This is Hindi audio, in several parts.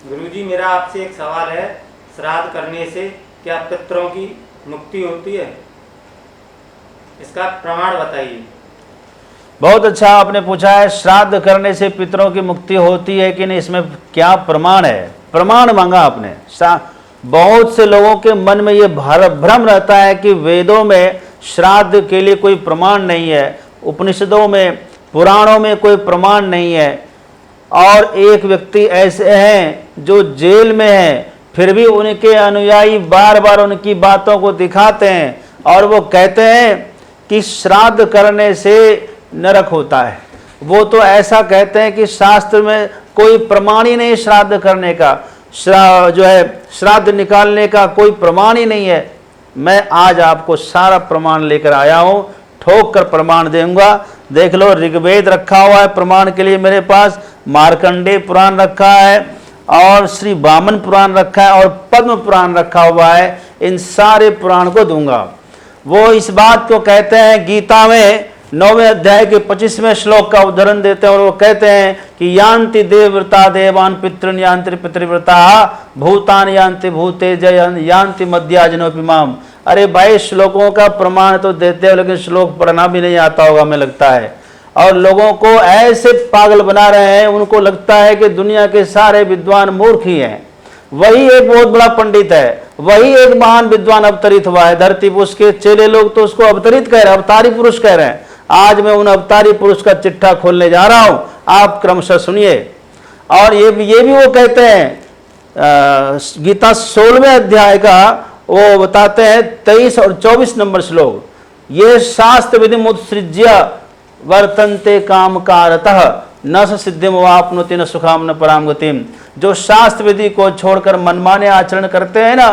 गुरुजी, मेरा आपसे एक सवाल है, श्राद्ध करने से क्या पितरों की मुक्ति होती है? इसका प्रमाण बताइए। बहुत अच्छा आपने पूछा है, श्राद्ध करने से पितरों की मुक्ति होती है कि नहीं, इसमें क्या प्रमाण है? प्रमाण मांगा आपने। बहुत से लोगों के मन में ये भ्रम रहता है कि वेदों में श्राद्ध के लिए कोई प्रमाण नहीं है, उपनिषदों में, पुराणों में कोई प्रमाण नहीं है। और एक व्यक्ति ऐसे हैं जो जेल में हैं, फिर भी उनके अनुयायी बार बार उनकी बातों को दिखाते हैं और वो कहते हैं कि श्राद्ध करने से नरक होता है। वो तो ऐसा कहते हैं कि शास्त्र में कोई प्रमाण ही नहीं श्राद्ध करने का, श्राद्ध निकालने का कोई प्रमाण ही नहीं है। मैं आज आपको सारा प्रमाण लेकर आया हूं, ठोक कर प्रमाण दूंगा। देख लो, ऋग्वेद रखा हुआ है प्रमाण के लिए मेरे पास, मार्कंडेय पुराण रखा है और श्री वामन पुराण रखा है और पद्म पुराण रखा हुआ है। इन सारे पुराण को दूंगा। वो इस बात को कहते हैं, गीता में 9वें अध्याय के 25वें श्लोक का उदाहरण देते हैं और वो कहते हैं कि यान्ति देवव्रता देवान पितृन यान्ति पितृव्रता भूतान यान्ति भूते जय यान्ति मध्याजनोपि माम। अरे भाई, श्लोकों का प्रमाण तो देते हो लेकिन श्लोक पढ़ना भी नहीं आता होगा हमें लगता है। और लोगों को ऐसे पागल बना रहे हैं, उनको लगता है कि दुनिया के सारे विद्वान मूर्ख ही हैं। वही एक बहुत बड़ा पंडित है, वही एक महान विद्वान अवतरित हुआ है धरती पर। उसके चेले लोग तो उसको अवतरित कह रहे हैं, अवतारी पुरुष कह रहे हैं। आज मैं उन अवतारी पुरुष का चिट्ठा खोलने जा रहा हूं, आप क्रमशः सुनिए। और ये भी वो कहते हैं, गीता 16वें अध्याय का वो बताते हैं 23 और 24 नंबर श्लोक, ये शास्त्र विधि मुत्सृज्य वर्तन्ते काम कारतः न सिद्धिम वापनुति न सुखाम न पराम गतिम। जो शास्त्र विधि को छोड़कर मनमाने आचरण करते हैं ना,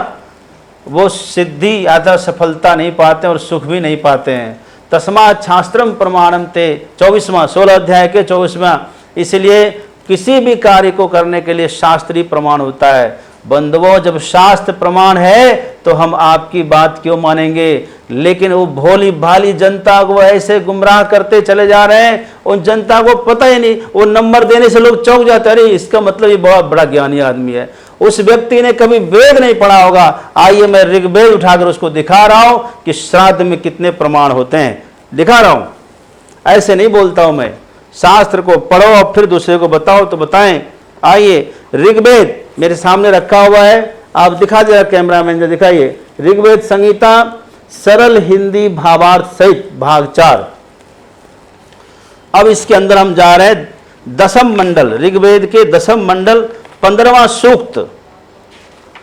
वो सिद्धि अथवा सफलता नहीं पाते और सुख भी नहीं पाते हैं। तस्मात् शास्त्रम प्रमाणम ते, 24वां 16 अध्याय के 24वां। इसलिए किसी भी कार्य को करने के लिए शास्त्रीय प्रमाण होता है। बंधुओं, जब शास्त्र प्रमाण है तो हम आपकी बात क्यों मानेंगे? लेकिन वो भोली भाली जनता को ऐसे गुमराह करते चले जा रहे हैं, उन जनता को पता ही नहीं। वो नंबर देने से लोग चौंक जाते हैं, अरे इसका मतलब ये बहुत बड़ा ज्ञानी आदमी है। उस व्यक्ति ने कभी वेद नहीं पढ़ा होगा। आइए मैं ऋग्वेद उठाकर उसको दिखा रहा हूं कि श्राद्ध में कितने प्रमाण होते हैं, दिखा रहा हूं। ऐसे नहीं बोलता हूं मैं। शास्त्र को पढ़ो और फिर दूसरे को बताओ तो बताएं। आइए, ऋग्वेद मेरे सामने रखा हुआ है, आप दिखा दिया कैमरामैन जो, दिखाइए। ऋग्वेद संहिता सरल हिंदी भावार्थ सहित भाग 4। अब इसके अंदर हम जा रहे हैं दशम मंडल, ऋग्वेद के दशम मंडल 15वां सूक्त,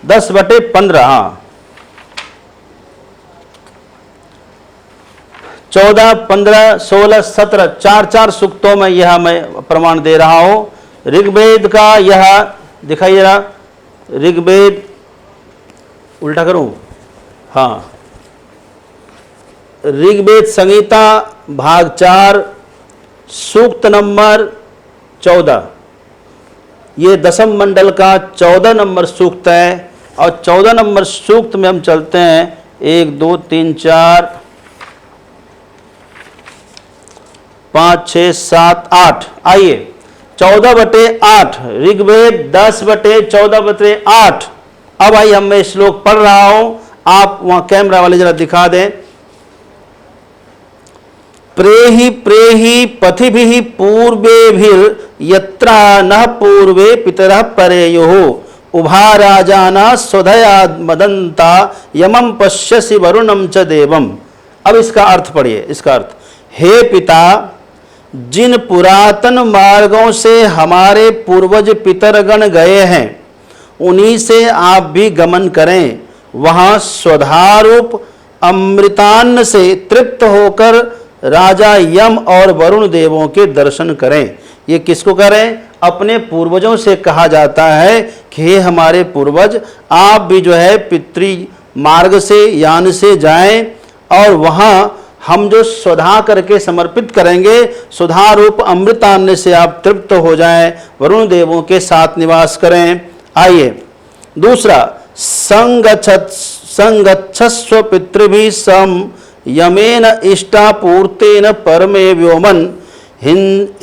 10/15। हाँ, 14, 15, 16, 17 4 सूक्तों में यह मैं प्रमाण दे रहा हूं। ऋग्वेद का यह दिखाइए जरा, ऋग्वेद उल्टा करूं, हाँ, ऋग्वेद संहिता भाग 4 सूक्त नंबर 14। ये दशम मंडल का 14 नंबर सूक्त है। और 14 नंबर सूक्त में हम चलते हैं, 1 2 3 4 5 6 7 8। आइए, 14/8 ऋग्वेद 10/14/8। अब आइए, मैं श्लोक पढ़ रहा हूं, आप वहां कैमरा वाले जरा दिखा दें। प्रेहि प्रेहि पथिभिः पूर्वेभिर् यत्रा न पूर्वे पितरः परेयुः उभा राजाना स्वधया मदंता यमं पश्यसि वरुणं च देवम्। अब इसका अर्थ पढ़िए। इसका अर्थ, हे पिता, जिन पुरातन मार्गों से हमारे पूर्वज पितरगण गए हैं उन्हीं से आप भी गमन करें। वहां स्वधारूप अमृतान्न से तृप्त होकर राजा यम और वरुण देवों के दर्शन करें। ये किसको करें? अपने पूर्वजों से कहा जाता है कि हे हमारे पूर्वज, आप भी जो है पितृ मार्ग से यान से जाएं और वहां हम जो स्वधा करके समर्पित करेंगे, सुधा रूप अमृतान्न से आप तृप्त हो जाएं, वरुण देवों के साथ निवास करें। आइए, दूसरा, संगच्छस्व पितृभिः सम यमेन इष्टापूर्तेन परमे व्योमन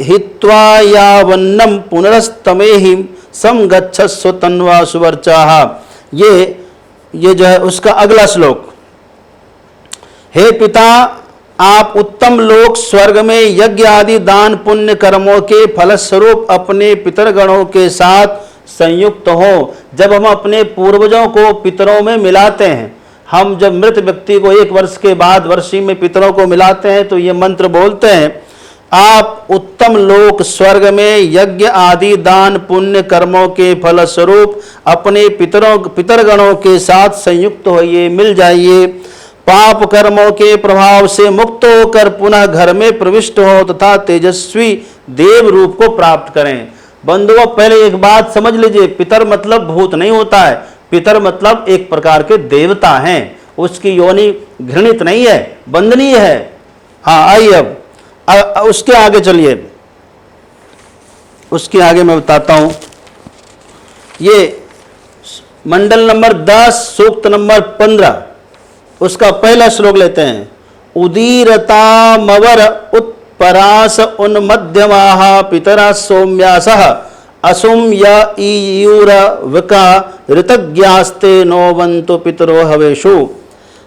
हित्वा यावन्नं पुनरस्तमेहि सम गच्छस्व तन्वा सुवर्चाः। ये जो है उसका अगला श्लोक। हे पिता, आप उत्तम लोक स्वर्ग में यज्ञ आदि दान पुण्य कर्मों के फलस्वरूप अपने पितरगणों के साथ संयुक्त हो। जब हम अपने पूर्वजों को पितरों में मिलाते हैं, हम जब मृत व्यक्ति को 1 वर्ष के बाद वर्षी में पितरों को मिलाते हैं तो ये मंत्र बोलते हैं, आप उत्तम लोक स्वर्ग में यज्ञ आदि दान पुण्य कर्मों के फलस्वरूप अपने पितरगणों के साथ संयुक्त होइए, मिल जाइए। पाप कर्मों के प्रभाव से मुक्त होकर पुनः घर में प्रविष्ट हो तथा तेजस्वी देव रूप को प्राप्त करें। बंधुओं, पहले एक बात समझ लीजिए, पितर मतलब भूत नहीं होता है। पितर मतलब एक प्रकार के देवता हैं। उसकी योनि घृणित नहीं है, वंदनीय है। हाँ, आइए अब उसके आगे चलिए, उसके आगे मैं बताता हूं। ये मंडल नंबर 10 सूक्त नंबर 15 उसका पहला श्लोक लेते हैं। उदीरतामवर उत्परास उन्मध्यमाः पितरा सौम्यासः असुम यूर विका ऋतज्ञास्ते नोवंतु पितरो हवेशु।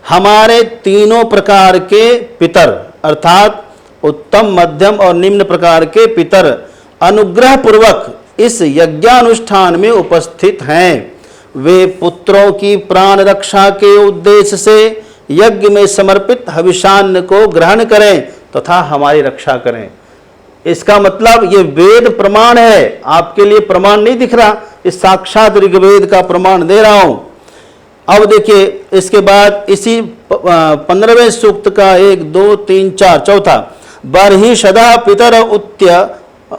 हमारे तीनों प्रकार के पितर अर्थात उत्तम, मध्यम और निम्न प्रकार के पितर अनुग्रह पूर्वक इस यज्ञानुष्ठान में उपस्थित हैं। वे पुत्रों की प्राण रक्षा के उद्देश्य से यज्ञ में समर्पित हविषान्न को ग्रहण करें तथा हमारी रक्षा करें। इसका मतलब ये वेद प्रमाण है, आपके लिए प्रमाण नहीं दिख रहा, इस साक्षात ऋग्वेद का प्रमाण दे रहा हूं। अब देखिए इसके बाद इसी 15वें सूक्त का 1 2 3 4 चौथा। बर्हि सदा पितर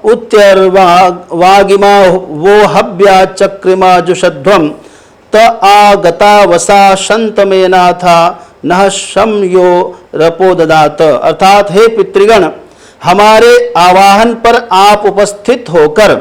उत्तर्वागिमा वो हव्या चक्रिमा जुषध्वम त आगता वसा शंत में नाथा नह शम्यो रपो ददात। अर्थात हे पितृगण, हमारे आवाहन पर आप उपस्थित होकर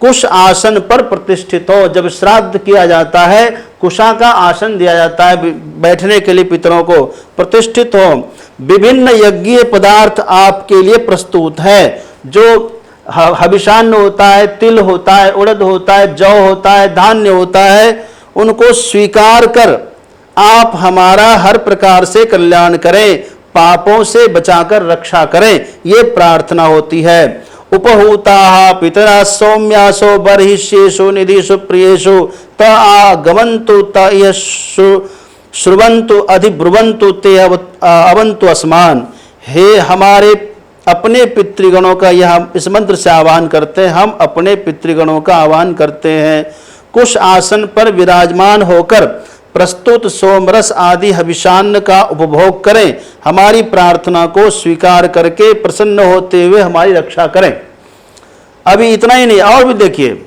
कुश आसन पर प्रतिष्ठित हो। जब श्राद्ध किया जाता है, कुशा का आसन दिया जाता है बैठने के लिए पितरों को, प्रतिष्ठित हो। विभिन्न यज्ञीय पदार्थ आपके लिए प्रस्तुत है। जो हविषान्न होता है, तिल होता है, उड़द होता है, जौ होता है, धान्य होता है, उनको स्वीकार कर आप हमारा हर प्रकार से कल्याण करें, पापों से बचाकर रक्षा करें, ये प्रार्थना होती है। उपहूता पितरा सौम्यासो बर्हिष्येषु निधिषु प्रियेषु त आगमन्तु त श्रुवन्तु अधिब्रुवन्तु ते अवन्तु अस्मान। हे हमारे अपने पितृगणों का यह इस मंत्र से आह्वान करते हैं, हम अपने पितृगणों का आह्वान करते हैं। कुश आसन पर विराजमान होकर प्रस्तुत सोमरस आदि हविषान्न का उपभोग करें, हमारी प्रार्थना को स्वीकार करके प्रसन्न होते हुए हमारी रक्षा करें। अभी इतना ही नहीं, और भी देखिए,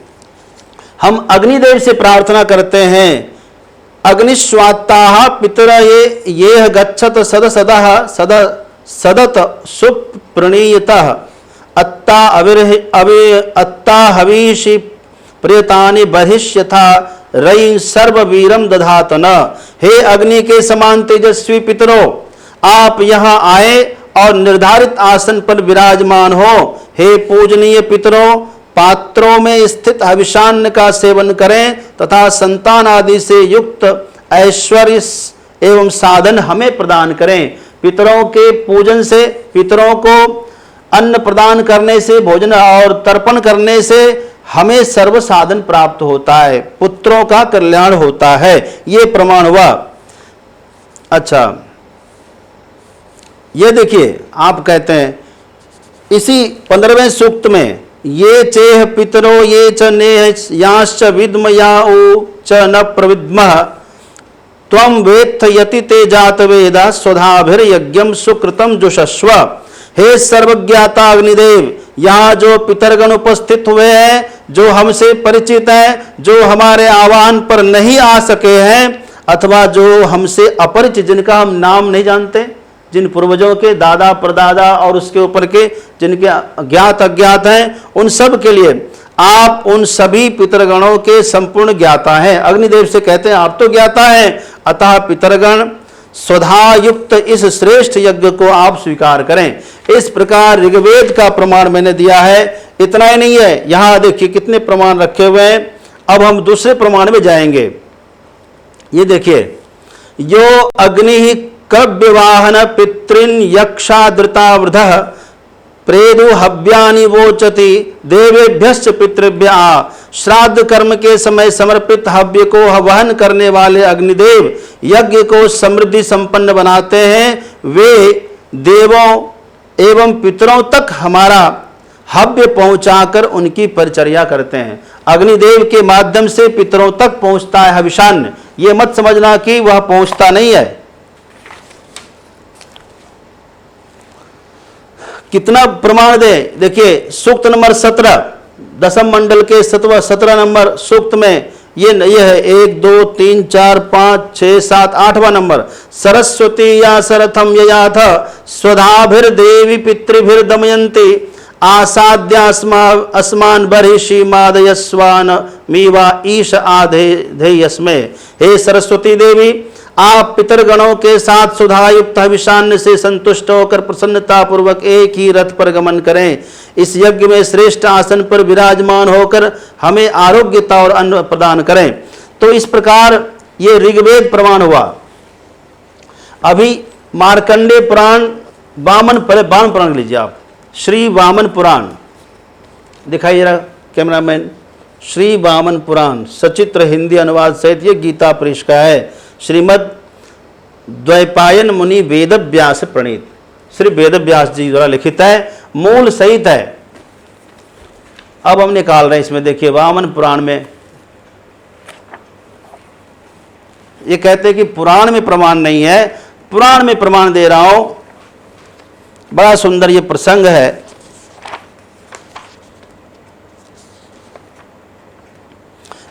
हम अग्निदेव से प्रार्थना करते हैं। अग्निस्वात्ताः पितरये गच्छत सद सदः सद सदत सुप्रणीयतः अत्ता हवीषि प्रियतानि बर्हिष्यथा रयि सर्ववीरम दधात न। हे अग्नि के समान तेजस्वी पितरों, आप यहाँ आए और निर्धारित आसन पर विराजमान हो। हे पूजनीय पितरों, पात्रों में स्थित हविषान्न का सेवन करें तथा संतान आदि से युक्त ऐश्वर्य एवं साधन हमें प्रदान करें। पितरों के पूजन से, पितरों को अन्न प्रदान करने से, भोजन और तर्पण करने से हमें सर्व साधन प्राप्त होता है, पुत्रों का कल्याण होता है, ये प्रमाण हुआ। अच्छा, ये देखिए, आप कहते हैं इसी 15वें सूक्त में, ये चेह पितरो ये च नेह यांश्च विद्म याउ च न प्रविद्मः त्वं वेत्थ यति ते जात वेदा स्वधाभिर्यज्ञम सुकृतम जुषस्व। हे सर्वज्ञाता अग्निदेव, यहाँ जो पितरगण उपस्थित हुए हैं, जो हमसे परिचित हैं, जो हमारे आह्वान पर नहीं आ सके हैं, अथवा जो हमसे अपरिचित, जिनका हम नाम नहीं जानते, जिन पूर्वजों के दादा परदादा और उसके ऊपर के जिनके ज्ञात अज्ञात हैं, उन सब के लिए आप उन सभी पितरगणों के संपूर्ण ज्ञाता हैं। अग्निदेव से कहते हैं आप तो ज्ञाता हैं, अतः पितरगण स्वधा युक्त इस श्रेष्ठ यज्ञ को आप स्वीकार करें। इस प्रकार ऋग्वेद का प्रमाण मैंने दिया है। इतना ही नहीं है, यहाँ देखिए कितने प्रमाण रखे हुए हैं। अब हम दूसरे प्रमाण में जाएंगे। ये देखिए, यो अग्नि कव्यवाहन पितृन यक्षादृतावृध प्रेदु हव्यानि वोचति देवेभ्यश्च पितृभ्य। श्राद्ध कर्म के समय समर्पित हव्य को वहन करने वाले अग्निदेव यज्ञ को समृद्धि संपन्न बनाते हैं। वे देवों एवं पितरों तक हमारा हव्य पहुंचाकर उनकी परिचर्या करते हैं। अग्निदेव के माध्यम से पितरों तक पहुंचता है हविषान्न। ये मत समझना कि वह पहुंचता नहीं है। कितना प्रमाण दे, देखिए सूक्त नंबर 17 दशम मंडल के 17 नंबर सूक्त में ये है 1 2 3 4 5 6 7 8वां नंबर। सरस्वती या सरथम ययाथ स्वधाभिर देवी पितृभिर दमयन्ति आसाद्यास्मान बर्हिषि मादयस्वान मीवा ईश आधेयस्मे। हे सरस्वती देवी, आप पितरगणों के साथ सुधायुक्त हविषान्न से संतुष्ट होकर प्रसन्नता पूर्वक एक ही रथ पर गमन करें। इस यज्ञ में श्रेष्ठ आसन पर विराजमान होकर हमें आरोग्यता और अन्न प्रदान करें। तो इस प्रकार ये ऋग्वेद प्रमाण हुआ। अभी मार्कंडेय पुराण, वामन पुराण लीजिए आप, श्री वामन पुराण दिखाइए जरा कैमरामैन। श्री वामन पुराण सचित्र हिंदी अनुवाद सहित ये गीता परिष का है। श्रीमद द्वैपायन मुनि वेद व्यास प्रणीत, श्री वेद व्यास जी द्वारा लिखित है, मूल सहित है। अब हम निकाल रहे हैं इसमें, देखिए वामन पुराण में ये कहते हैं कि पुराण में प्रमाण नहीं है, पुराण में प्रमाण दे रहा हूं। बड़ा सुंदर ये प्रसंग है।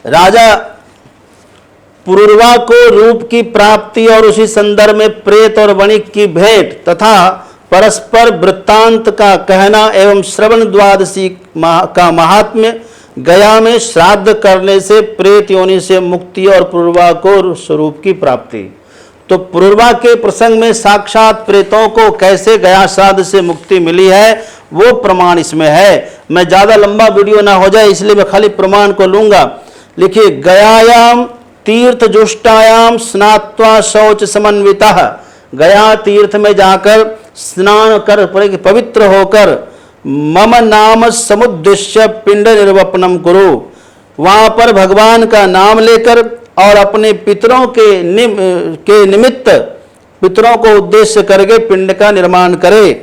राजा पुरुरवा को रूप की प्राप्ति और उसी संदर्भ में प्रेत और वणिक की भेंट तथा परस्पर वृत्तांत का कहना एवं श्रवण द्वादशी का महात्म्य, गया में श्राद्ध करने से प्रेत योनि से मुक्ति और पुरुरवा को स्वरूप की प्राप्ति। तो पुरुरवा के प्रसंग में साक्षात प्रेतों को कैसे गया श्राद्ध से मुक्ति मिली है वो प्रमाण इसमें है। मैं ज्यादा लंबा वीडियो ना हो जाए इसलिए मैं खाली प्रमाण को लूंगा। लिखिए, गयायाम तीर्थ जुष्टायाम स्नात्वा शौच समन्वितः। गया तीर्थ में जाकर स्नान कर पवित्र होकर मम नाम समुद्देश्य पिंड निर्वपनम कुरु। वहां पर भगवान का नाम लेकर और अपने पितरों के निमित्त पितरों को उद्देश्य करके पिंड का निर्माण करे।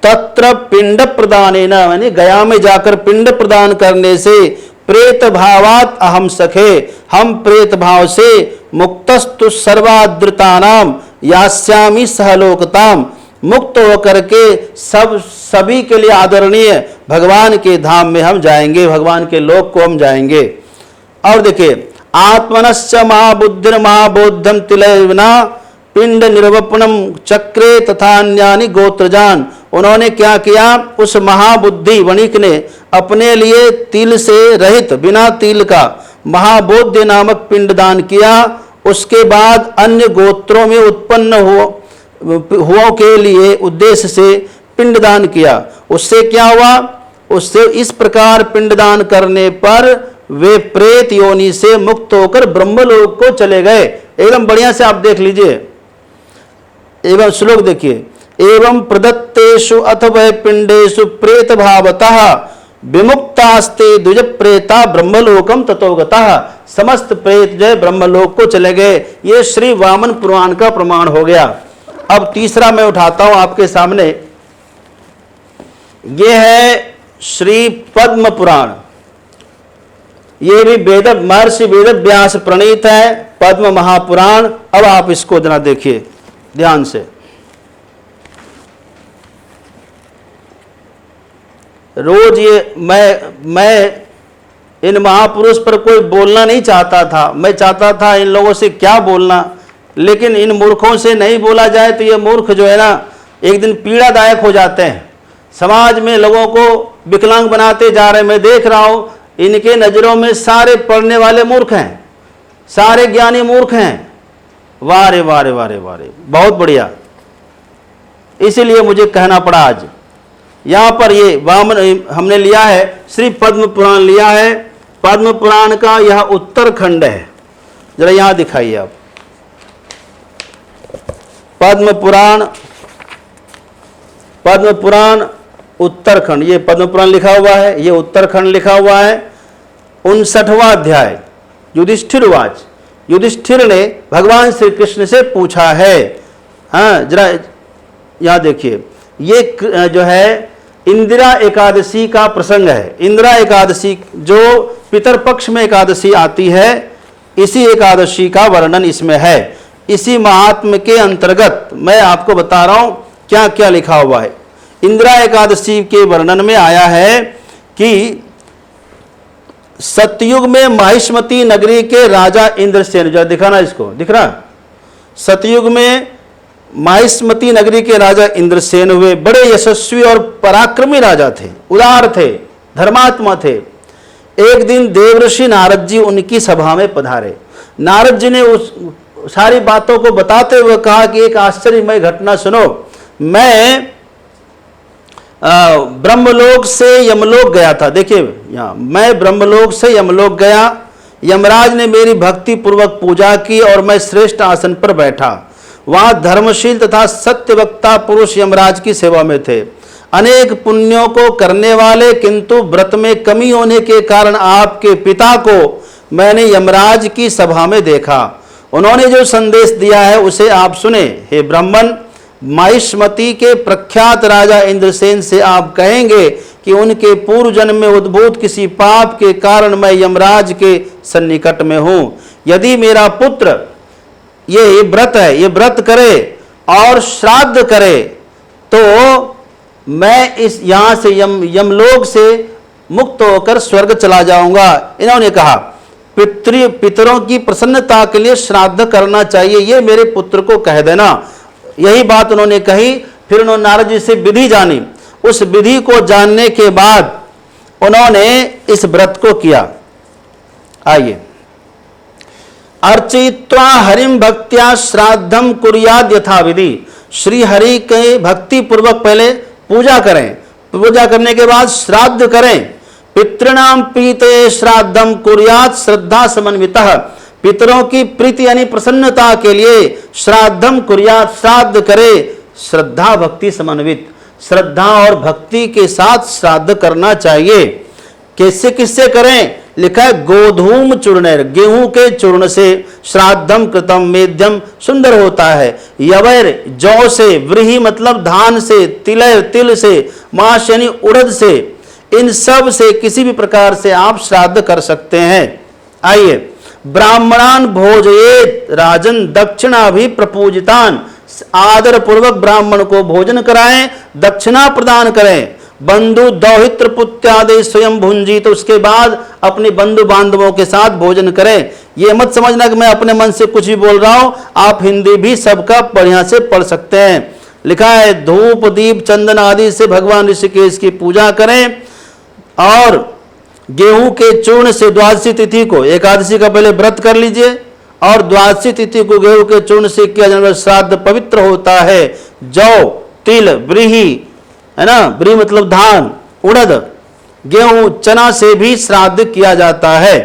तत्र पिंड प्रदानेन, यानी गया में जाकर पिंड प्रदान करने से प्रेत भावात अहम सखे, हम प्रेत भाव से मुक्तस्तु सर्वाद्रतानाम यास्यामि सहलोकताम, मुक्त होकर के सभी के लिए आदरणीय भगवान के धाम में हम जाएंगे, भगवान के लोक को हम जाएंगे। और देखिए, आत्मनश्च महाबुद्धिर महाबोधम तिलैवना पिंड निर्वपनम चक्रे तथा अन्यानि गोत्रजान। उन्होंने क्या किया, उस महाबुद्धि वणिक ने अपने लिए तिल से रहित बिना तिल का महाबोध्य नामक पिंडदान किया। उसके बाद अन्य गोत्रों में उत्पन्न हुओं के लिए उद्देश्य से पिंडदान किया। उससे क्या हुआ, उससे इस प्रकार पिंडदान करने पर वे प्रेत योनि से मुक्त होकर ब्रह्मलोक को चले गए। एकदम बढ़िया से आप देख लीजिए, एवं श्लोक देखिए, एवं प्रदत्तेषु अथवा पिंडेषु प्रेत भावतः विमुक्तास्ते द्विज प्रेता ब्रह्मलोकम ततोगतः। समस्त प्रेत जो है ब्रह्मलोक को चले गए। ये श्री वामन पुराण का प्रमाण हो गया। अब तीसरा मैं उठाता हूं आपके सामने, ये है श्री पद्म पुराण। ये भी महर्षि वेद व्यास प्रणीत है, पद्म महापुराण। अब आप इसको जरा देखिए ध्यान से। रोज ये मैं इन महापुरुष पर कोई बोलना नहीं चाहता था। मैं चाहता था इन लोगों से क्या बोलना, लेकिन इन मूर्खों से नहीं बोला जाए तो ये मूर्ख जो है ना एक दिन पीड़ादायक हो जाते हैं। समाज में लोगों को विकलांग बनाते जा रहे। मैं देख रहा हूं इनके नजरों में सारे पढ़ने वाले मूर्ख हैं, सारे ज्ञानी मूर्ख हैं। वारे वारे वारे वारे, बहुत बढ़िया। इसीलिए मुझे कहना पड़ा आज। यहाँ पर ये वामन हमने लिया है, श्री पद्म पुराण लिया है, पद्म पुराण का यह उत्तरखंड है, जरा यहां दिखाइए आप। पद्म पुराण उत्तरखंड, ये पद्म पुराण लिखा हुआ है, ये उत्तरखंड लिखा हुआ है। 59वां अध्याय, युधिष्ठिरवाच। युधिष्ठिर ने भगवान श्री कृष्ण से पूछा है। हाँ, जरा यहां देखिए, ये जो है इंदिरा एकादशी का प्रसंग है। इंदिरा एकादशी जो पितरपक्ष में एकादशी आती है, इसी एकादशी का वर्णन इसमें है। इसी महात्म्य के अंतर्गत मैं आपको बता रहा हूं क्या क्या लिखा हुआ है। इंदिरा एकादशी के वर्णन में आया है कि सतयुग में माहिष्मती नगरी के राजा इंद्रसेन, जो दिखाना इसको, दिख रहा, सतयुग में माहिष्मती नगरी के राजा इंद्रसेन हुए। बड़े यशस्वी और पराक्रमी राजा थे, उदार थे, धर्मात्मा थे। एक दिन देवऋषि नारद जी उनकी सभा में पधारे। नारद जी ने उस सारी बातों को बताते हुए कहा कि एक आश्चर्यमय घटना सुनो। मैं ब्रह्मलोक से यमलोक गया था। देखिए यहाँ, मैं ब्रह्मलोक से यमलोक गया। यमराज ने मेरी भक्ति पूर्वक पूजा की और मैं श्रेष्ठ आसन पर बैठा। वहां धर्मशील तथा सत्यवक्ता पुरुष यमराज की सेवा में थे, अनेक पुण्यों को करने वाले, किंतु व्रत में कमी होने के कारण आपके पिता को मैंने यमराज की सभा में देखा। उन्होंने जो संदेश दिया है उसे आप सुने। हे ब्राह्मण, माहिष्मती के प्रख्यात राजा इंद्रसेन से आप कहेंगे कि उनके पूर्व जन्म में उद्भूत किसी पाप के कारण मैं यमराज के सन्निकट में हूं। यदि मेरा पुत्र ये व्रत है, ये व्रत करे और श्राद्ध करे तो मैं इस यहां से यमलोक से मुक्त होकर स्वर्ग चला जाऊंगा। इन्होंने कहा पितरों की प्रसन्नता के लिए श्राद्ध करना चाहिए, ये मेरे पुत्र को कह देना। यही बात उन्होंने कही। फिर उन्होंने नारद जी से विधि जानी। उस विधि को जानने के बाद उन्होंने इस व्रत को किया। आइए, अर्चित्वा हरिम भक्त्या श्राद्धम कुर्याद यथा विधि। श्री हरि के भक्ति पूर्वक पहले पूजा करें, पूजा करने के बाद श्राद्ध करें। पितृणाम प्रीते श्राद्धम कुर्यात श्रद्धा समन्वितः। पितरों की प्रीति यानी प्रसन्नता के लिए श्राद्धम कुर्यात, श्राद्ध करे श्रद्धा भक्ति समन्वित, श्रद्धा और भक्ति के साथ श्राद्ध करना चाहिए। कैसे किससे करें? लिखा है गोधूम चूर्ण, गेहूं के चूर्ण से श्राद्धम कृतम मेध्यम, सुंदर होता है। यवैर जौ से, व्रीहि मतलब धान से, तिल से, माश यानी उड़द से, इन सब से किसी भी प्रकार से आप श्राद्ध कर सकते हैं। आइए, ब्राह्मणान भोजयेत राजन दक्षिणा भी प्रपूजितान। आदर पूर्वक ब्राह्मण को भोजन कराएं, दक्षिणा प्रदान करें। बंधु दौहित्र पुत्यादि स्वयं भुंजी, तो उसके बाद अपने बंधु बांधवों के साथ भोजन करें। ये मत समझना कि मैं अपने मन से कुछ भी बोल रहा हूं, आप हिंदी भी सबका बढ़िया से पढ़ सकते हैं। लिखा है धूप दीप चंदन आदि से भगवान ऋषिकेश की पूजा करें और गेहूं के चूर्ण से द्वादशी तिथि को, एकादशी का पहले व्रत कर लीजिए और द्वादशी तिथि को गेहूं के चूर्ण से किया जाने वाला श्राद्ध पवित्र होता है। जौ, तिल, व्रीहि है ना, व्रीहि मतलब धान, उड़द, गेहूं, चना से भी श्राद्ध किया जाता है।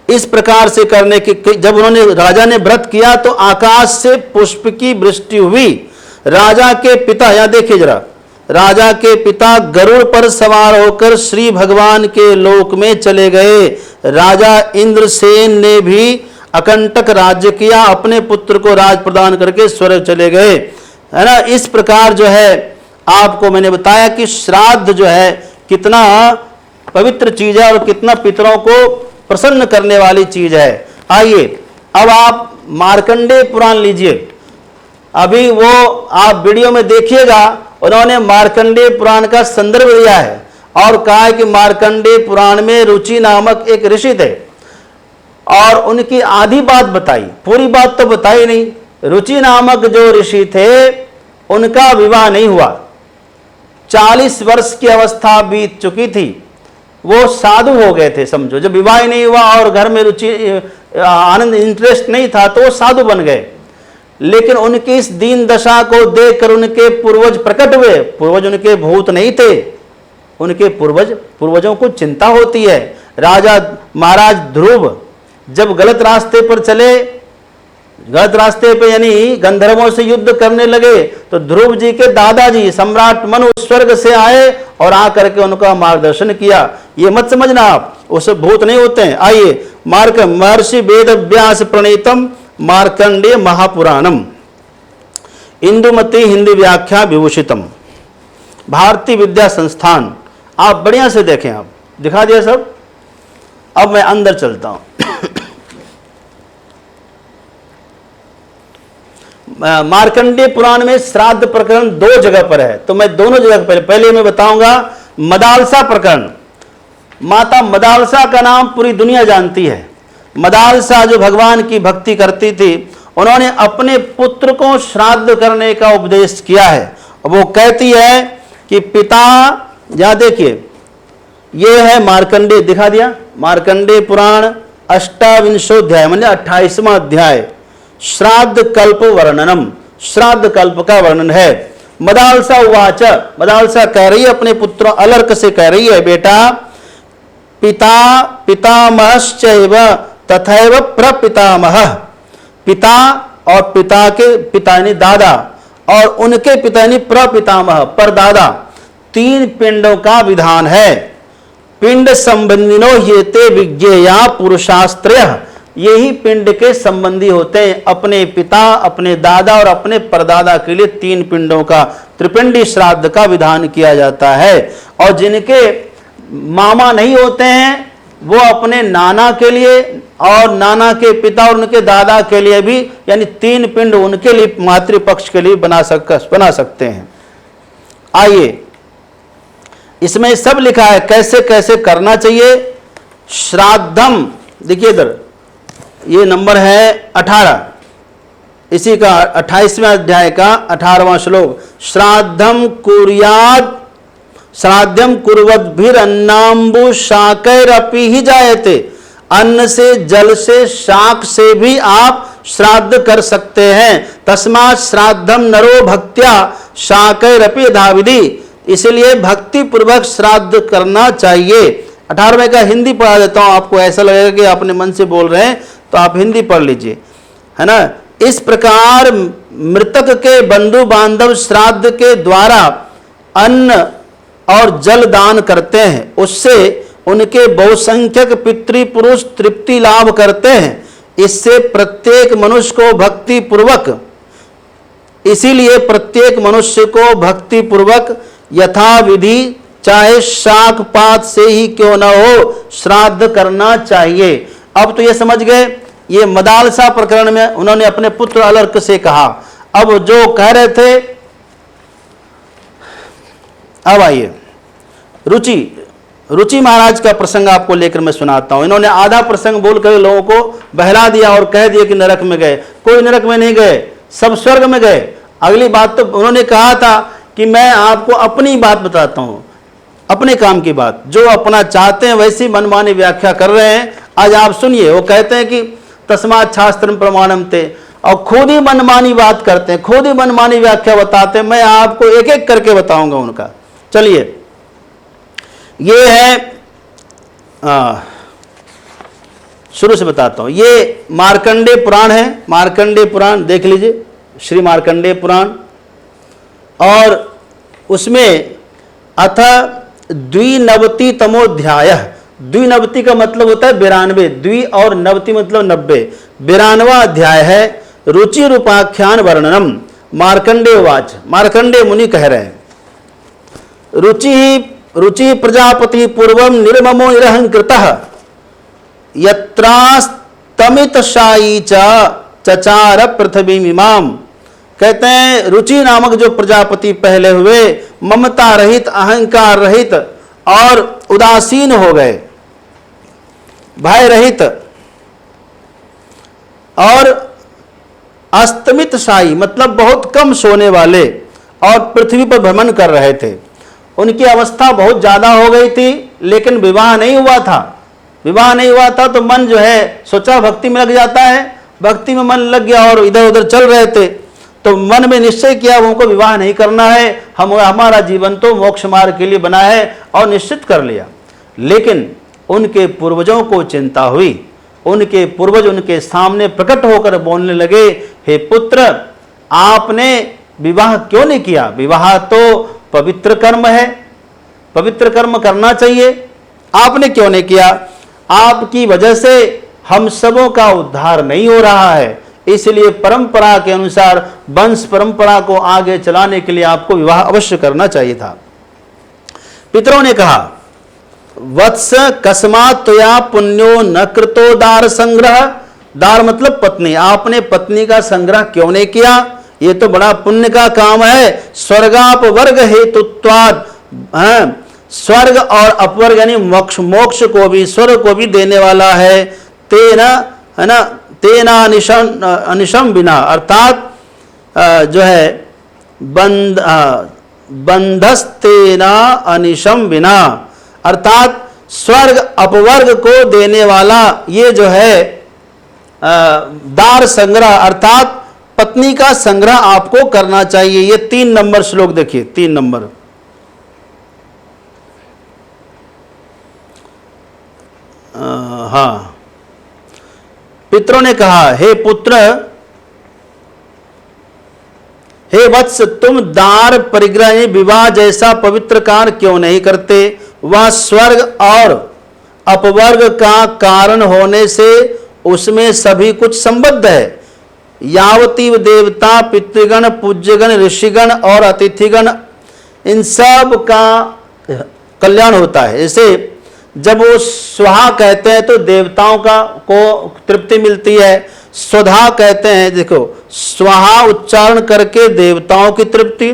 इस प्रकार से करने के जब उन्होंने राजा ने व्रत किया तो आकाश से पुष्प की वृष्टि हुई। राजा के पिता, यहां देखिए जरा, राजा के पिता गरुड़ पर सवार होकर श्री भगवान के लोक में चले गए। राजा इंद्रसेन ने भी अकंटक राज्य किया, अपने पुत्र को राज प्रदान करके स्वर्ग चले गए, है ना। इस प्रकार जो है आपको मैंने बताया कि श्राद्ध जो है कितना पवित्र चीज है और कितना पितरों को प्रसन्न करने वाली चीज है। आइए, अब आप मार्कंडेय पुराण लीजिए। अभी वो आप वीडियो में देखिएगा, उन्होंने मार्कंडेय पुराण का संदर्भ दिया है और कहा है कि मार्कंडेय पुराण में रुचि नामक एक ऋषि थे और उनकी आधी बात बताई, पूरी बात तो बताई नहीं। रुचि नामक जो ऋषि थे उनका विवाह नहीं हुआ, 40 वर्ष की अवस्था बीत चुकी थी, वो साधु हो गए थे समझो। जब विवाह ही नहीं हुआ और घर में रुचि आनंद इंटरेस्ट नहीं था तो वो साधु बन गए। लेकिन उनकी इस दीन दशा को देखकर उनके पूर्वज प्रकट हुए। पूर्वज उनके भूत नहीं थे, उनके पूर्वजों को चिंता होती है। राजा महाराज ध्रुव जब गलत रास्ते पर चले, गलत रास्ते पे यानी गंधर्वों से युद्ध करने लगे, तो ध्रुव जी के दादाजी सम्राट मनु स्वर्ग से आए और आकर के उनका मार्गदर्शन किया। ये मत समझना आप उसे भूत नहीं होते हैं। आइए, महर्षि वेद व्यास प्रणीतम मार्कंडेय महापुराणम इंदुमती हिंदी व्याख्या विभूषितम भारतीय विद्या संस्थान। आप बढ़िया से देखें, आप दिखा दिया सब। अब मैं अंदर चलता हूं। मार्कंडेय पुराण में श्राद्ध प्रकरण 2 जगह पर है, तो मैं दोनों जगह पहले मैं बताऊंगा मदालसा प्रकरण। माता मदालसा का नाम पूरी दुनिया जानती है। मदालसा जो भगवान की भक्ति करती थी, उन्होंने अपने पुत्र को श्राद्ध करने का उपदेश किया है। वो कहती है कि पिता, यहां देखिए, ये है मार्कंडेय, दिखा दिया मार्कंडेय पुराण 28वां मतलब 28वां अध्याय, श्राद्ध कल्प वर्णनम, श्राद्ध कल्प का वर्णन है। मदालसा उवाच, मदालसा कह रही है अपने पुत्र अलर्क से, कह रही है बेटा, पिता पितामहश्चैव तथैव प्रपितामह, पिता और पिता के पिता यानी दादा और उनके पिता यानी प्रपितामह परदादा, 3 पिंडों का विधान है। पिंड संबंधिनो ये ते विज्ञेया पुरुषास्त्रयः, यही पिंड के संबंधी होते हैं। अपने पिता, अपने दादा और अपने परदादा के लिए 3 पिंडों का त्रिपिंडी श्राद्ध का विधान किया जाता है। और जिनके मामा नहीं होते हैं वो अपने नाना के लिए और नाना के पिता और उनके दादा के लिए भी, यानी 3 पिंड उनके लिए मातृपक्ष के लिए बना सकते हैं। आइए, इसमें सब लिखा है कैसे कैसे करना चाहिए। श्राद्धम, देखिए इधर ये नंबर है 18, इसी का 28वें अध्याय का 18वां श्लोक, श्राद्धम कुर्याद श्राद्धम कुर्वद्भिरन्नाम्बु शाकैरपि ही जायते, अन्न से, जल से, शाक से भी आप श्राद्ध कर सकते हैं। तस्मात् श्राद्धम नरो भक्त्या शाकैरपि धाविधि, इसलिए भक्ति पूर्वक श्राद्ध करना चाहिए। 18वें का हिंदी पढ़ा देता हूं, आपको ऐसा लगेगा कि अपने मन से बोल रहे हैं तो आप हिंदी पढ़ लीजिए, है ना। इस प्रकार मृतक के बंधु बांधव श्राद्ध के द्वारा अन्न और जल दान करते हैं, उससे उनके बहुसंख्यक पितृपुरुष तृप्ति लाभ करते हैं। इससे प्रत्येक मनुष्य को भक्ति पूर्वक, इसीलिए प्रत्येक मनुष्य को भक्ति पूर्वक यथा विधि, चाहे शाक पात से ही क्यों न हो, श्राद्ध करना चाहिए। अब तो ये समझ गए, ये मदालसा प्रकरण में उन्होंने अपने पुत्र अलर्क से कहा। अब जो कह रहे थे, अब आइए रुचि महाराज का प्रसंग आपको लेकर मैं सुनाता हूं। इन्होंने आधा प्रसंग बोलकर लोगों को बहला दिया और कह दिया कि नरक में गए। कोई नरक में नहीं गए, सब स्वर्ग में गए। अगली बात तो उन्होंने कहा था कि मैं आपको अपनी बात बताता हूं, अपने काम की बात, जो अपना चाहते हैं वैसी मनमानी व्याख्या कर रहे हैं। आज आप सुनिए, वो कहते हैं कि तस्मात् शास्त्रम प्रमाणम ते, और खुद ही मनमानी बात करते हैं, खुद ही मनमानी व्याख्या बताते हैं। मैं आपको एक एक करके बताऊंगा उनका। चलिए, ये है, शुरू से बताता हूं। ये मार्कंडेय पुराण है, मार्कंडेय पुराण देख लीजिए, श्री मार्कंडेय पुराण, और उसमें अथ 92तमोध्याय, द्विनवति का मतलब होता है 92, द्वि और नवति मतलब 90, 92वां अध्याय है। रुचि रूपाख्यान वर्णनम, मार्कंडेय वाच, मार्कंडेय मुनि कह रहे हैं, रुचि प्रजापति पूर्वम निर्ममो निरहंकृतः यत्रास्तमितशायी चचार पृथ्वीमिमाम। कहते हैं रुचि नामक जो प्रजापति पहले हुए, ममता रहित, अहंकार रहित और उदासीन हो गए, भय रहित, और अस्तमित शाही मतलब बहुत कम सोने वाले, और पृथ्वी पर भ्रमण कर रहे थे। उनकी अवस्था बहुत ज्यादा हो गई थी, लेकिन विवाह नहीं हुआ था। विवाह नहीं हुआ था तो मन जो है सोचा भक्ति में लग जाता है, भक्ति में मन लग गया और इधर उधर चल रहे थे। तो मन में निश्चय किया हमको विवाह नहीं करना है, हमारा जीवन तो मोक्ष मार्ग के लिए बना है, और निश्चित कर लिया। लेकिन उनके पूर्वजों को चिंता हुई। उनके पूर्वज उनके सामने प्रकट होकर बोलने लगे, हे पुत्र, आपने विवाह क्यों नहीं किया? विवाह तो पवित्र कर्म है, पवित्र कर्म करना चाहिए, आपने क्यों नहीं किया? आपकी वजह से हम सबों का उद्धार नहीं हो रहा है, इसलिए परंपरा के अनुसार वंश परंपरा को आगे चलाने के लिए आपको विवाह अवश्य करना चाहिए था। पितरों ने कहा, वत्स कस्मात् त्वया पुण्यो न कृतो दार संग्रह। दार मतलब पत्नी, आपने पत्नी का संग्रह क्यों नहीं किया? ये तो बड़ा पुण्य का काम है। स्वर्गाप वर्ग हेतुत्वाद, स्वर्ग और अपवर्ग यानी मोक्ष, मोक्ष को भी स्वर्ग को भी देने वाला है। तेना, है ना, तेना अनिशम बिना, अर्थात जो है बंधस्तेना अनिशम बिना, अर्थात स्वर्ग अपवर्ग को देने वाला ये जो है दार संग्रह अर्थात पत्नी का संग्रह आपको करना चाहिए। ये 3 नंबर श्लोक देखिए, 3 नंबर। हाँ, पितरों ने कहा, हे पुत्र, हे वत्स, तुम दार परिग्रह विवाह जैसा पवित्र कार्य क्यों नहीं करते? वह स्वर्ग और अपवर्ग का कारण होने से उसमें सभी कुछ संबद्ध है। यावतीव देवता, पितृगण, पूज्यगण, ऋषिगण और अतिथिगण, इन सब का कल्याण होता है। जैसे जब वो स्वाहा कहते हैं तो देवताओं को तृप्ति मिलती है, स्वधा कहते हैं, देखो स्वाहा उच्चारण करके देवताओं की तृप्ति,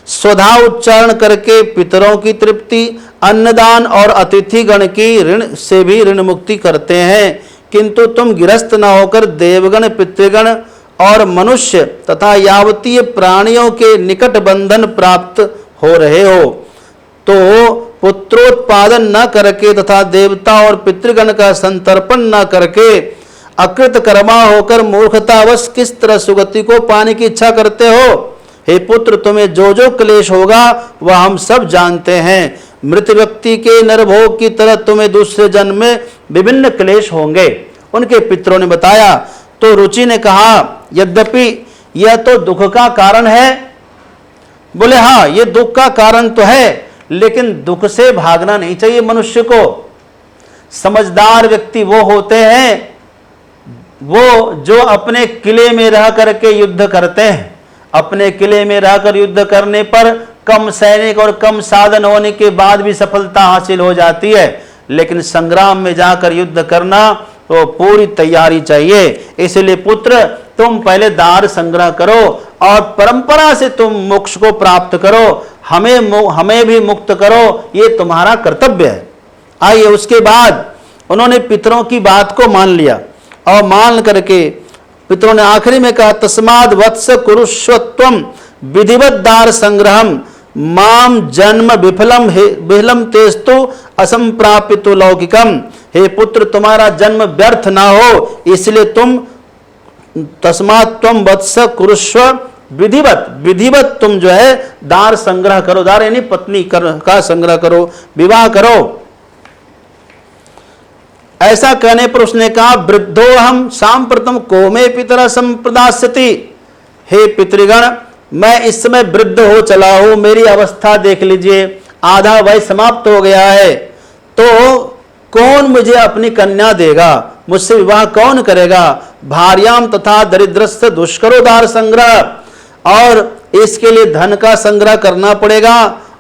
स्वधा उच्चारण करके पितरों की तृप्ति, अन्नदान और अतिथि गण की ऋण से भी ऋण मुक्ति करते हैं। किंतु तुम गृहस्थ न होकर देवगण, पितृगण और मनुष्य तथा यावतीय प्राणियों के निकट बंधन प्राप्त हो रहे हो। तो पुत्रोत्पादन न करके तथा देवता और पितृगण का संतर्पण न करके अकृत कर्मा होकर मूर्खतावश किस तरह सुगति को पाने की इच्छा करते हो? हे पुत्र, तुम्हें जो जो क्लेश होगा वह हम सब जानते हैं। मृत व्यक्ति के नरभोग की तरह तुम्हें दूसरे जन्म में विभिन्न क्लेश होंगे। उनके पितरों ने बताया। तो रुचि ने कहा, यद्यपि यह तो दुख का कारण है। बोले हाँ, ये दुख का कारण तो है, लेकिन दुख से भागना नहीं चाहिए मनुष्य को। समझदार व्यक्ति वो होते हैं वो जो अपने किले में रह करके युद्ध करते हैं। अपने किले में रहकर युद्ध करने पर कम सैनिक और कम साधन होने के बाद भी सफलता हासिल हो जाती है, लेकिन संग्राम में जाकर युद्ध करना तो पूरी तैयारी चाहिए। इसलिए पुत्र, तुम पहले दार संग्रह करो और परंपरा से तुम मोक्ष को प्राप्त करो, हमें भी मुक्त करो, ये तुम्हारा कर्तव्य है। आइए, उसके बाद उन्होंने पितरों की बात को मान लिया और मान करके पितरों ने आखिरी में कहा, तस्माद वत्स कुरुष्वत्वम विधिवत दार संग्रहम माम जन्म विफलम तेस्तु असंप्रापितो लौकिकम। हे पुत्र, तुम्हारा जन्म व्यर्थ ना हो, इसलिए तुम तस्मात् त्वं वत्स कुरुष्व विधिवत तुम जो है दार संग्रह करो। दार यानी पत्नी का संग्रह करो, विवाह करो। ऐसा कहने पर उसने कहा, वृद्धो हम सांप्रतम को मे पितरा संप्रदास्यति। हे पितृगण, मैं इस समय वृद्ध हो चला हूं, मेरी अवस्था देख लीजिए, आधा वय समाप्त हो गया है, तो कौन मुझे अपनी कन्या देगा? मुझसे विवाह कौन करेगा? भार्याम तथा दरिद्रस्य दुष्करो दार संग्रह, और इसके लिए धन का संग्रह करना पड़ेगा,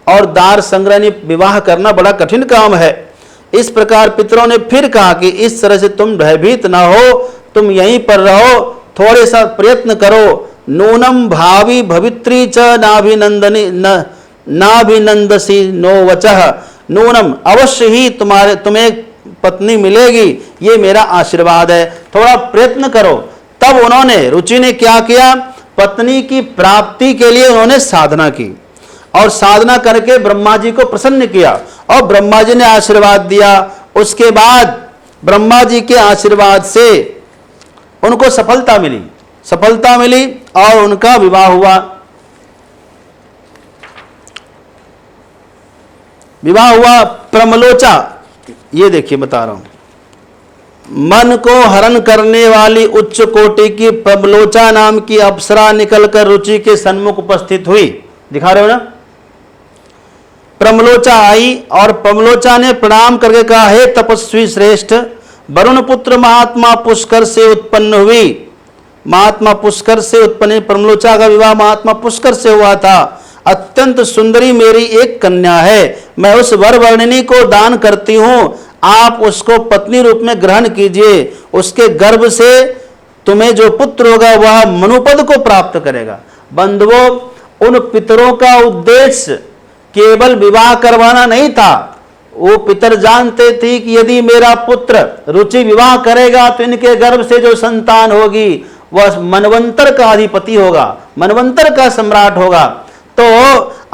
और दार संग्रह विवाह करना बड़ा कठिन काम है। इस प्रकार पितरों ने फिर कहा कि इस तरह से तुम भयभीत ना हो, तुम यहीं पर रहो, थोड़े सा प्रयत्न करो। नूनम भावी भवित्री च नाभिनंदसी नो वचः। नूनम, अवश्य ही तुम्हें पत्नी मिलेगी, ये मेरा आशीर्वाद है, थोड़ा प्रयत्न करो। तब उन्होंने, रुचि ने क्या किया? पत्नी की प्राप्ति के लिए उन्होंने साधना की, और साधना करके ब्रह्मा जी को प्रसन्न किया, और ब्रह्मा जी ने आशीर्वाद दिया। उसके बाद ब्रह्मा जी के आशीर्वाद से उनको सफलता मिली और उनका विवाह हुआ। प्रमलोचा ये देखिए बता रहा हूं, मन को हरण करने वाली उच्च कोटि की प्रबलोचा नाम की अप्सरा निकलकर रुचि के सन्मुख उपस्थित हुई। दिखा रहे हो ना, प्रमलोचा आई और प्रमलोचा ने प्रणाम करके कहा, हे तपस्वी श्रेष्ठ, वरुण पुत्र महात्मा पुष्कर से उत्पन्न हुई। महात्मा पुष्कर से उत्पन्न, प्रमलोचा का विवाह महात्मा पुष्कर से हुआ था। अत्यंत सुंदरी मेरी एक कन्या है, मैं उस वर वर्णिनी को दान करती हूं, आप उसको पत्नी रूप में ग्रहण कीजिए। उसके गर्भ से तुम्हें जो पुत्र होगा वह मनुपद को प्राप्त करेगा। बंधुओं, उन पितरों का उद्देश्य केवल विवाह करवाना नहीं था। वो पितर जानते थे कि यदि मेरा पुत्र रुचि विवाह करेगा तो इनके गर्भ से जो संतान होगी वह मनवंतर का अधिपति होगा, मनवंतर का सम्राट होगा। तो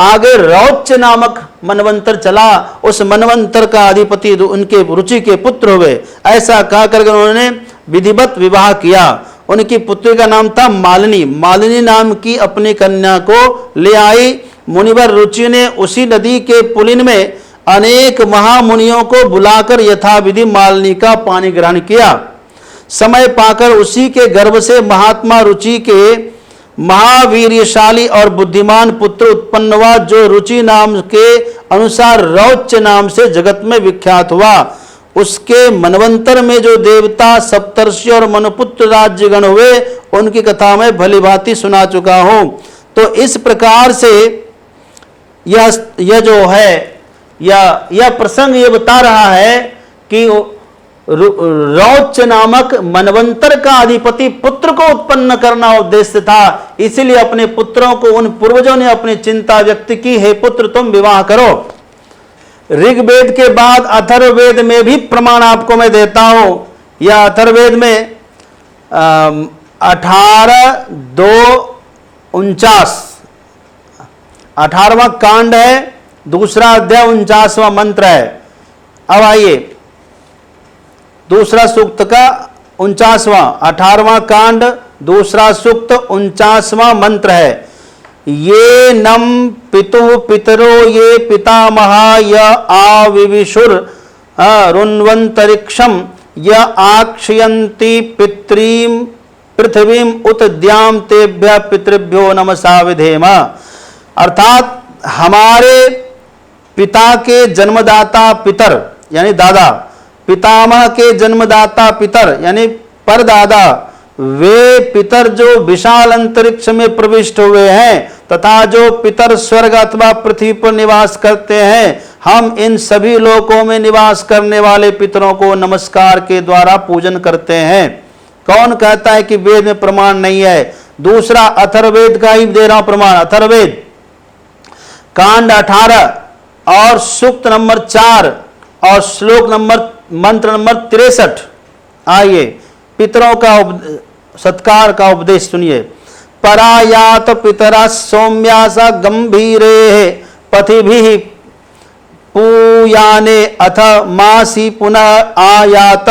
आगे रौच नामक मनवंतर चला, उस मनवंतर का अधिपति उनके रुचि के पुत्र हुए। ऐसा कहा करके उन्होंने विधिवत विवाह किया। उनकी पुत्री का नाम था मालिनी। मालिनी नाम की अपनी कन्या को ले आई। मुनिवर रुचि ने उसी नदी के पुलिन में अनेक महामुनियों को बुलाकर यथाविधि मालिनी का पानी ग्रहण किया। समय पाकर उसी के गर्भ से महात्मा रुचि के महावीरशाली और बुद्धिमान पुत्र उत्पन्न हुआ, जो रुचि नाम के अनुसार रौच नाम से जगत में विख्यात हुआ। उसके मनवंतर में जो देवता, सप्तर्षि और मनुपुत्र राज्यगण हुए, उनकी कथा मैं भलीभांति सुना चुका हूं। तो इस प्रकार से यह जो है यह प्रसंग ये बता रहा है कि रौच नामक मनवंतर का अधिपति पुत्र को उत्पन्न करना उद्देश्य था। इसलिए अपने पुत्रों को, उन पूर्वजों ने अपनी चिंता व्यक्त की, हे पुत्र तुम विवाह करो। ऋग्वेद के बाद अथर्ववेद में भी प्रमाण आपको मैं देता हूं। यह अथर्ववेद में 18:2-49 कांड है, दूसरा अध्याय 49वां मंत्र है। अब आइए दूसरा सूक्त का 49वां, 18वां कांड, दूसरा सूक्त 49वां मंत्र है। ये नम पितुः पितरो ये पितामहा य आविविशुर रुन्वंतरिक्षम य आक्षयन्ति पितरीम पृथ्वीम उत द्याम तेभ्य पितृभ्यो नमसा विधेम। अर्थात हमारे पिता के जन्मदाता पितर यानी दादा, पितामह के जन्मदाता पितर यानी परदादा, वे पितर जो विशाल अंतरिक्ष में प्रविष्ट हुए हैं तथा जो पितर स्वर्ग अथवा पृथ्वी पर निवास करते हैं, हम इन सभी लोकों में निवास करने वाले पितरों को नमस्कार के द्वारा पूजन करते हैं। कौन कहता है कि वेद में प्रमाण नहीं है? दूसरा अथर्ववेद का ही दे रहा हूं प्रमाण। अथर्ववेद कांड 18 और सूक्त नंबर 4 और श्लोक नंबर मंत्र नंबर 63। आइए पितरों का सत्कार का उपदेश सुनिए। परायात पितरा सौम्यासा गंभीरे पथिभिः पूयाने अथ मासी पुनः आयात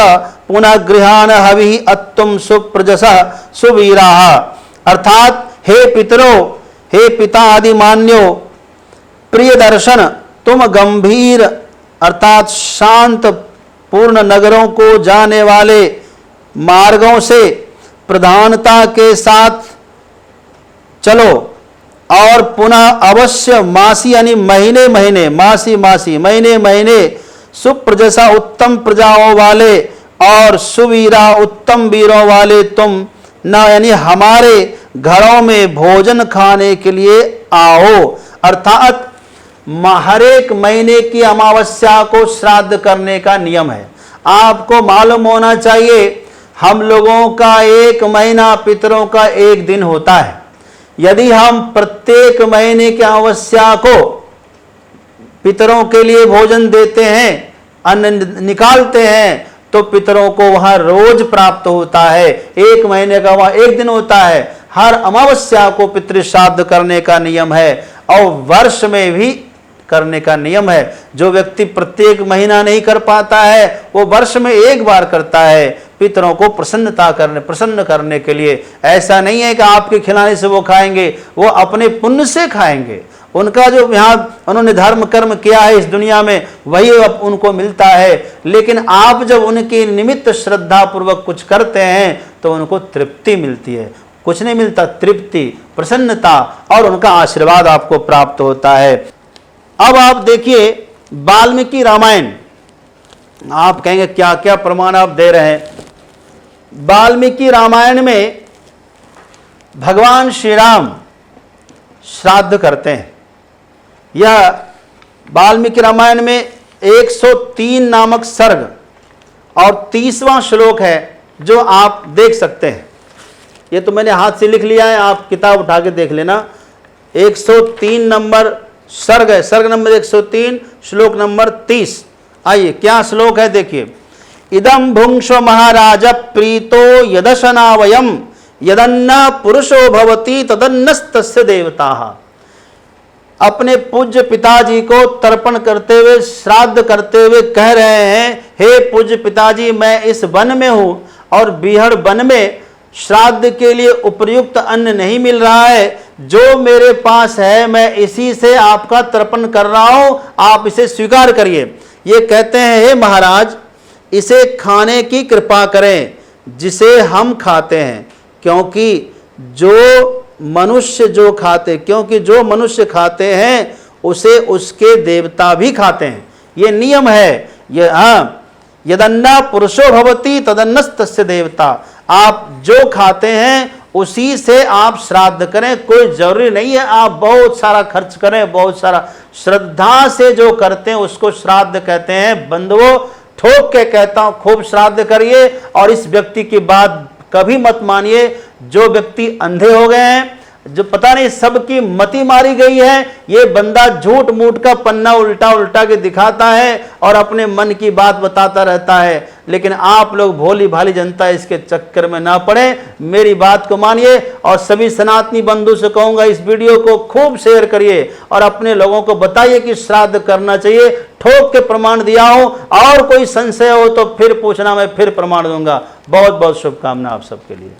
पुनः गृहान हविः अत्तुम सुप्रजसः सुवीराः। अर्थात हे पितरों, हे पिता आदि मान्यो, प्रिय दर्शन, तुम गंभीर अर्थात शांत पूर्ण नगरों को जाने वाले मार्गों से प्रधानता के साथ चलो और पुनः अवश्य मासी यानी महीने महीने, मासी मासी महीने महीने सुप्रजसा उत्तम प्रजाओं वाले और सुवीरा उत्तम वीरों वाले तुम न यानी हमारे घरों में भोजन खाने के लिए आओ। अर्थात हर एक महीने की अमावस्या को श्राद्ध करने का नियम है। आपको मालूम होना चाहिए हम लोगों का एक महीना पितरों का एक दिन होता है। यदि हम प्रत्येक महीने की अमावस्या को पितरों के लिए भोजन देते हैं, अन्न निकालते हैं, तो पितरों को वहां रोज प्राप्त होता है। एक महीने का वहां एक दिन होता है। हर अमावस्या को पितृ श्राद्ध करने का नियम है और वर्ष में भी करने का नियम है। जो व्यक्ति प्रत्येक महीना नहीं कर पाता है वो वर्ष में एक बार करता है, पितरों को प्रसन्न करने के लिए। ऐसा नहीं है कि आपके खिलाने से वो खाएंगे, वो अपने पुण्य से खाएंगे, उनका जो यहाँ उन्होंने धर्म कर्म किया है इस दुनिया में वही अब उनको मिलता है। लेकिन आप जब उनके निमित्त श्रद्धा पूर्वक कुछ करते हैं तो उनको तृप्ति मिलती है, कुछ नहीं मिलता, तृप्ति, प्रसन्नता और उनका आशीर्वाद आपको प्राप्त होता है। अब आप देखिए वाल्मीकि रामायण, आप कहेंगे क्या क्या प्रमाण आप दे रहे हैं। वाल्मीकि रामायण में भगवान श्री राम श्राद्ध करते हैं। यह वाल्मीकि रामायण में 103 नामक सर्ग और 30वां श्लोक है जो आप देख सकते हैं। ये तो मैंने हाथ से लिख लिया है, आप किताब उठा के देख लेना। 103 नंबर सर्ग है, सर्ग नंबर 103 श्लोक नंबर 30। आइए क्या श्लोक है देखिए। इदम भुंक्ष्व महाराज प्रीतो यदशनावयम यदन्ना पुरुषो भवति तदन्नस्तस्य देवताः। अपने पूज्य पिताजी को तर्पण करते हुए, श्राद्ध करते हुए कह रहे हैं, हे पूज्य पिताजी, मैं इस वन में हूं और बीहड़ वन में श्राद्ध के लिए उपयुक्त अन्न नहीं मिल रहा है, जो मेरे पास है मैं इसी से आपका तर्पण कर रहा हूं, आप इसे स्वीकार करिए। ये कहते हैं, हे महाराज, इसे खाने की कृपा करें जिसे हम खाते हैं, क्योंकि जो मनुष्य खाते हैं उसे उसके देवता भी खाते हैं। ये नियम है। ये यदन्ना पुरुषो भवति तदन्नस्तस्य देवता। आप जो खाते हैं उसी से आप श्राद्ध करें, कोई जरूरी नहीं है आप बहुत सारा खर्च करें, बहुत सारा, श्रद्धा से जो करते हैं उसको श्राद्ध कहते हैं। बंधुओं, ठोक के कहता हूं, खूब श्राद्ध करिए और इस व्यक्ति की बात कभी मत मानिए जो व्यक्ति अंधे हो गए हैं, जो पता नहीं सबकी मति मारी गई है। ये बंदा झूठ मूठ का पन्ना उल्टा उल्टा के दिखाता है और अपने मन की बात बताता रहता है। लेकिन आप लोग भोली भाली जनता इसके चक्कर में ना पड़े, मेरी बात को मानिए। और सभी सनातनी बंधु से कहूंगा, इस वीडियो को खूब शेयर करिए और अपने लोगों को बताइए कि श्राद्ध करना चाहिए। ठोक के प्रमाण दिया हो, और कोई संशय हो तो फिर पूछना, मैं फिर प्रमाण दूंगा। बहुत बहुत शुभकामना आप सबके लिए।